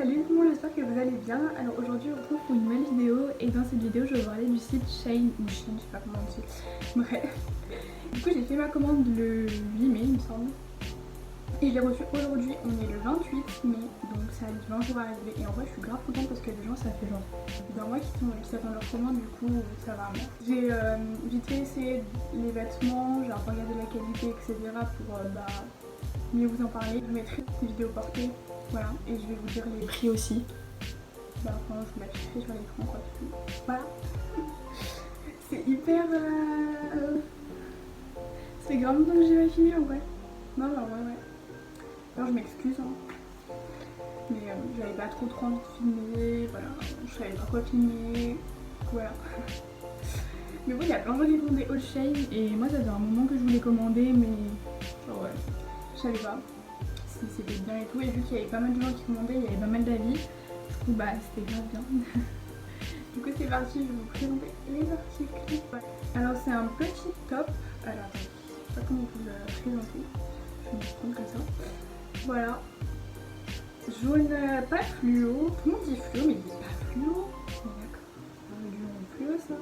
Salut tout le monde, j'espère que vous allez bien. Alors aujourd'hui on se retrouve pour une nouvelle vidéo et dans cette vidéo je vais vous parler du site Shein ou Shein, je sais pas comment on dit. Bref. Du coup j'ai fait ma commande le 8 mai il me semble. Et je l'ai reçu aujourd'hui, on est le 28 mai, donc ça a mis 20 jours à arriver. Et en vrai je suis grave contente parce que les gens ça fait genre plus d'un mois qui attendent leur commande, du coup ça va. J'ai vite fait essayer les vêtements, j'ai un peu regardé la qualité etc. pour mieux vous en parler. Je mettrai des vidéos portées, voilà, et je vais vous dire les prix aussi. Enfin, je vous l'afficherai sur l'écran quoi. Voilà. C'est hyper... C'est grave longtemps que j'ai pas filmé en vrai. Non mais en vrai ouais. Alors je m'excuse hein. Mais j'avais pas trop envie de filmer, voilà, je savais pas quoi filmer, voilà. Mais bon, il y a plein de gens qui font des hauts Shein et moi ça faisait un moment que je voulais commander mais genre ouais, je savais pas si c'était bien et tout, et vu qu'il y avait pas mal de gens qui commandaient, il y avait pas mal d'avis, du coup bah c'était grave bien. Du coup c'est parti, je vais vous présenter les articles. Ouais. Alors c'est un petit top, alors je sais pas comment vous le présenter, je vais me prendre comme ça. Voilà. Jaune, pas fluo, tout le monde dit fluo mais ils disent pas fluo. D'accord, du jaune fluo ça.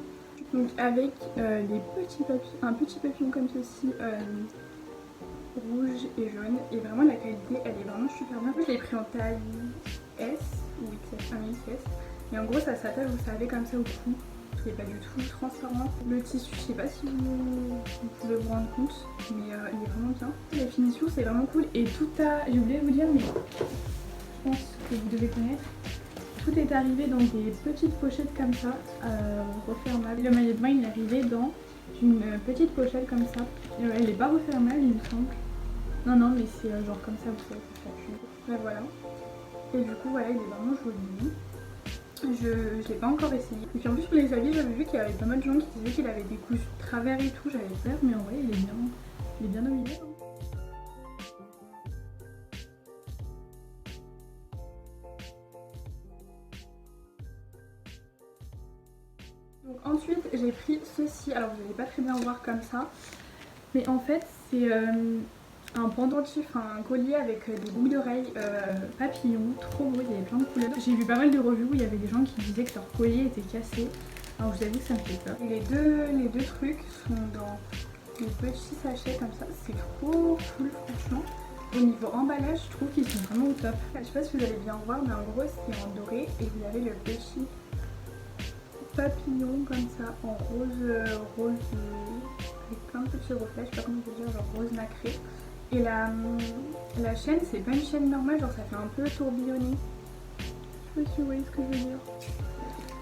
Donc avec les petits papillons, un petit papillon comme ceci, rouge et jaune, et vraiment la qualité elle est vraiment super bien. Je l'ai pris en taille S ou XS, un XS, et en gros ça s'attache, vous savez, comme ça au cou, qui n'est pas du tout transparent. Le tissu, je sais pas si vous pouvez vous rendre compte, mais il est vraiment bien. Les finitions c'est vraiment cool, et tout a, j'ai oublié de vous dire mais je pense que vous devez connaître, tout est arrivé dans des petites pochettes comme ça, refermables. Le maillot de bain il est arrivé dans une petite pochette comme ça, elle n'est pas refermable il me semble. Non mais c'est genre comme ça, vous savez, ça fait. Ouais, voilà. Et du coup voilà, il est vraiment joli. Je l'ai pas encore essayé. Et puis en plus pour les habits, j'avais vu qu'il y avait pas mal de gens qui disaient qu'il avait des couches travers et tout, j'avais peur, mais en vrai il est bien nominé. Donc ensuite j'ai pris ceci, alors vous n'allez pas très bien voir comme ça, mais en fait c'est un pendentif, un collier avec des boucles d'oreilles papillons, trop beau, il y avait plein de couleurs. J'ai vu pas mal de revues où il y avait des gens qui disaient que leur collier était cassé, alors je vous avoue que ça me fait peur. Et les deux trucs sont dans des petits sachets comme ça, c'est trop cool franchement. Au niveau emballage, je trouve qu'ils sont vraiment au top. Je sais pas si vous allez bien voir, mais en gros c'est en doré et vous avez le petit papillon comme ça en rose avec plein de petits reflets, je sais pas comment je veux dire, genre rose nacré. Et la chaîne, c'est pas une chaîne normale, genre ça fait un peu tourbillonné. Je sais pas si vous voyez ce que je veux dire.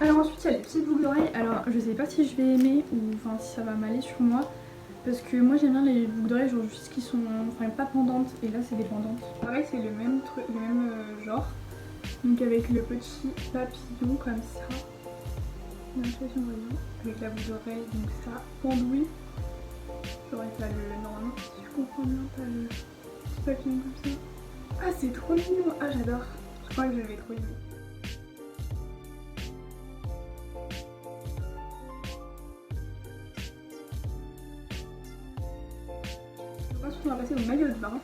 Alors ensuite il y a les petites boucles d'oreilles. Alors je sais pas si je vais aimer ou enfin si ça va m'aller sur moi, parce que moi j'aime bien les boucles d'oreilles genre juste qui sont enfin pas pendantes, et là c'est des pendantes. Pareil c'est le même truc, le même genre. Donc avec le petit papillon comme ça. Je sais pas si on voit bien. Avec la boucle d'oreille, donc ça pendouille. Genre t'as le, normalement si je comprends bien, t'as le petit papillon comme ça. Ah c'est trop mignon, ah j'adore. Je crois que je vais trop aimer. Ensuite on va passer au maillot de bain.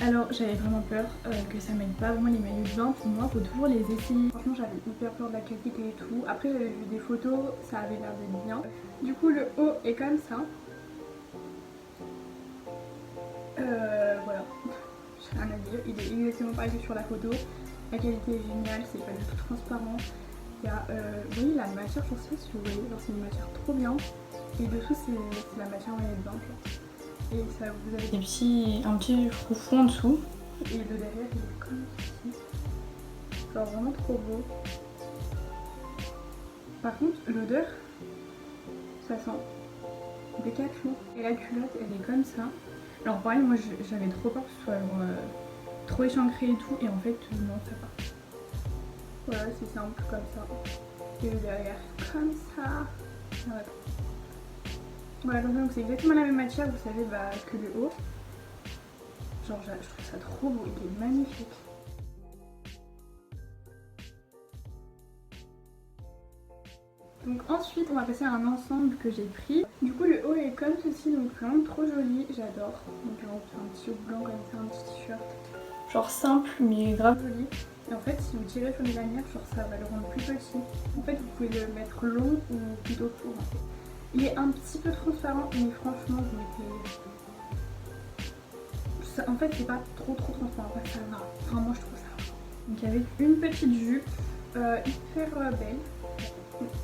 Alors j'avais vraiment peur que ça m'aide pas vraiment les maillots de bain, pour moi faut toujours les essayer. Franchement j'avais hyper peur de la qualité et tout. Après j'avais vu des photos, ça avait l'air d'être bien. Du coup le haut est comme ça. Voilà, j'ai rien à dire, il est exactement pareil que sur la photo. La qualité est géniale, c'est pas du tout transparent. Il y a, vous voyez la matière, je sais pas si vous voyez, c'est une matière trop bien. Et dessous c'est la matière maillot de bain. Et ça, vous avez un petit froufrou en dessous. Et le derrière il est comme ceci. Genre vraiment trop beau. Par contre l'odeur, ça sent décapant. Et la culotte elle est comme ça. Alors pareil, moi j'avais trop peur que ce soit trop échancré et tout, et en fait non, ça va. Voilà, c'est simple comme ça. Et le derrière comme ça. Voilà, comme ça, donc c'est exactement la même matière, vous savez, que le haut. Genre je trouve ça trop beau, il est magnifique. Donc ensuite on va passer à un ensemble que j'ai pris. Du coup le haut est comme ceci, donc vraiment trop joli, j'adore. Donc on fait un petit haut blanc comme ça, un petit t-shirt. Genre simple mais grave joli. Et en fait, si vous tirez sur les lanières, genre ça va le rendre plus petit. En fait, vous pouvez le mettre long ou plutôt court. En fait. Il est un petit peu transparent, mais franchement, vous mettez... Ça, en fait, c'est pas trop transparent. Ouais, ça va. Enfin, moi, je trouve ça va. Donc, avec une petite jupe hyper belle.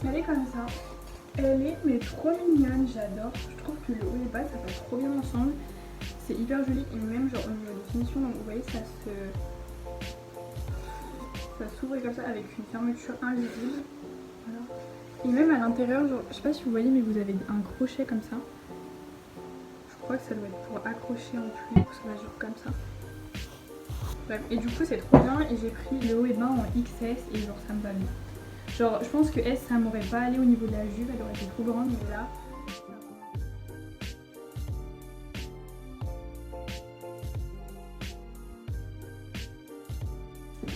Elle est comme ça. Elle est mais trop mignonne, j'adore. Je trouve que le haut et le bas, ça va trop bien ensemble. C'est hyper joli et même genre au niveau des finitions, donc vous voyez, ça s'ouvre comme ça avec une fermeture invisible. Voilà. Et même à l'intérieur, genre, je sais pas si vous voyez, mais vous avez un crochet comme ça. Je crois que ça doit être pour accrocher en plus, ça va genre comme ça. Bref, et du coup c'est trop bien et j'ai pris le haut et bas en XS et genre ça me va bien. Genre je pense que S ça m'aurait pas allé au niveau de la jupe, elle aurait été trop grande, mais là...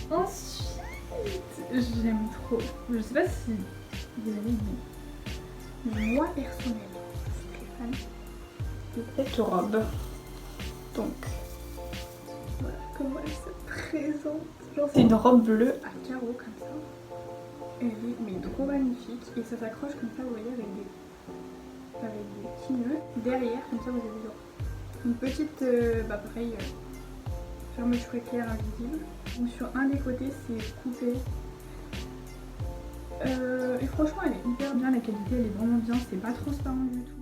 Ensuite, j'aime trop. Je sais pas si vous avez aimé. Mais moi personnellement, je suis très fan de cette robe. Donc, voilà comment elle se présente. Genre c'est une robe bleue à carreaux comme ça. Elle est mais trop magnifique et ça s'accroche comme ça, vous voyez, avec des petits nœuds. Derrière, comme ça vous avez genre une petite, pareil, fermeture éclair invisible. Donc sur un des côtés c'est coupé. Et franchement elle est hyper bien, la qualité elle est vraiment bien, c'est pas transparent du tout.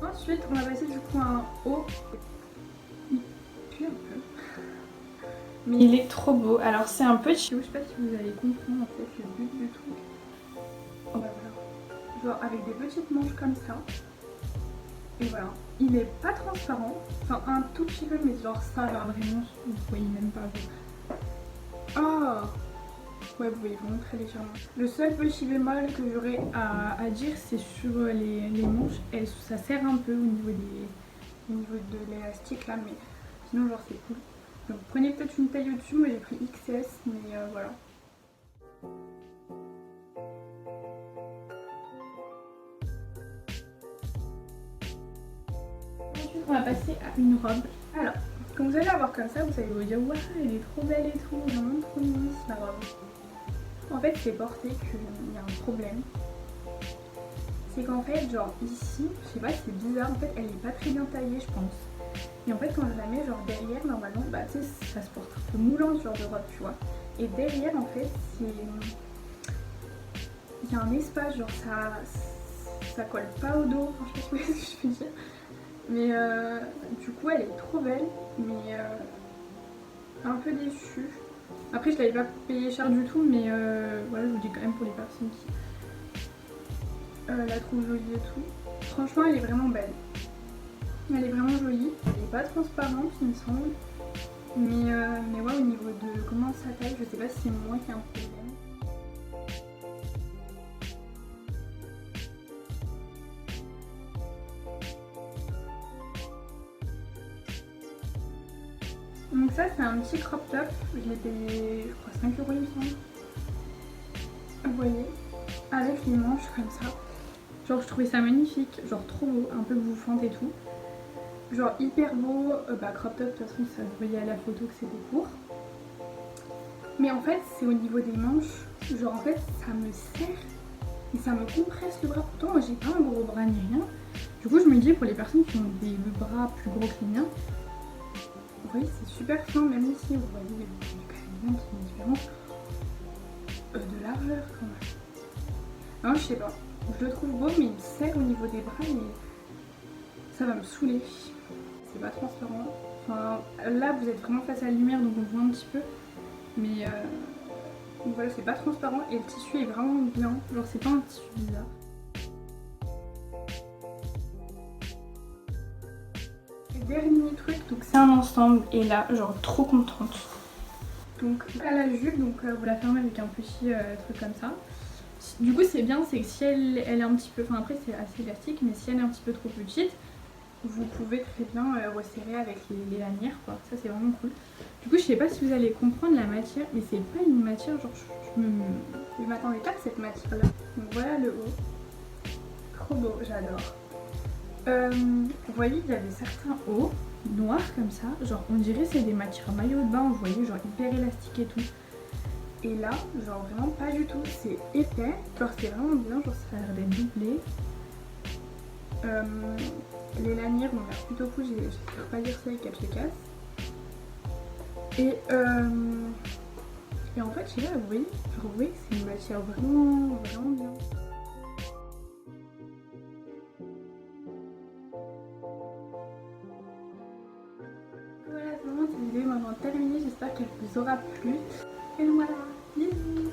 Ensuite on va passer du coup à un haut. Il pue un peu. Mais il est trop beau. Alors c'est un petit haut, je sais pas si vous allez comprendre en fait le but du truc. Oh bah voilà. Genre avec des petites manches comme ça. Et voilà, il est pas transparent, enfin un tout petit peu, mais genre ça va vraiment, vous voyez même pas. Ah ouais, vous voyez vraiment très légèrement. Le seul petit bémol que j'aurais à dire, c'est sur les manches, ça serre un peu au niveau de l'élastique là, mais sinon genre c'est cool. Donc prenez peut-être une taille au-dessus, moi j'ai pris XS, mais voilà. Ensuite on va passer à une robe. Alors, quand vous allez la voir comme ça, vous allez vous dire waouh, elle est trop belle et tout, vraiment trop mignonne la robe. En fait c'est porté qu'il y a un problème. C'est qu'en fait genre ici, je sais pas, c'est bizarre, en fait elle est pas très bien taillée je pense. Et en fait quand je la mets genre derrière, normalement bah tu sais ça se porte un peu moulant ce genre de robe tu vois. Et derrière en fait c'est... Il y a un espace, genre ça colle pas au dos, enfin, je sais pas ce que je veux dire. Mais du coup elle est trop belle, mais un peu déçue. Après je l'avais pas payé cher du tout, mais voilà, je vous dis quand même pour les personnes qui la trouvent jolie et tout. Franchement elle est vraiment belle. Elle est vraiment jolie, elle est pas transparente il me semble. Mais ouais, au niveau de comment ça taille, je sais pas si c'est moi qui ai un problème. Donc ça c'est un petit crop top, je l'ai payé je crois 5 € il me semble. Vous voyez, avec les manches comme ça. Genre je trouvais ça magnifique, genre trop beau, un peu bouffante et tout. Genre hyper beau, crop top de toute façon ça se voyait à la photo que c'était court. Mais en fait c'est au niveau des manches, genre en fait ça me serre et ça me compresse le bras. Pourtant moi j'ai pas un gros bras ni rien. Du coup je me dis pour les personnes qui ont des bras plus gros que les miens, vous voyez c'est super fin, même ici vous voyez il y a quand même une différence de largeur quand même. Non je sais pas, je le trouve beau mais il me serre au niveau des bras et ça va me saouler. C'est pas transparent. Enfin là vous êtes vraiment face à la lumière donc on voit un petit peu. Mais donc voilà, c'est pas transparent et le tissu est vraiment bien. Genre c'est pas un tissu bizarre. Et dernier truc, donc c'est un ensemble et là genre trop contente. Donc à la jupe, donc vous la fermez avec un petit truc comme ça. Du coup c'est bien, c'est que si elle est un petit peu, enfin après c'est assez élastique, mais si elle est un petit peu trop petite, vous pouvez très bien resserrer avec les lanières quoi, ça c'est vraiment cool. Du coup je sais pas si vous allez comprendre la matière, mais c'est pas une matière genre je m'attendais pas à cette matière là. Donc voilà le haut, trop beau, j'adore. Vous voyez, il y avait certains hauts noirs comme ça, genre on dirait c'est des matières maillot de bain, vous voyez, genre hyper élastique et tout. Et là, genre vraiment pas du tout, c'est épais, genre c'est vraiment bien, genre ça a l'air d'être doublé. Les lanières ont l'air plutôt cool, j'espère pas dire ça et qu'elles se cassent. Et en fait, je sais pas, vous voyez que c'est une matière vraiment, vraiment bien. Voilà, c'est vraiment cette vidéo est maintenant terminée, j'espère qu'elle vous aura plu. Et voilà, bisous.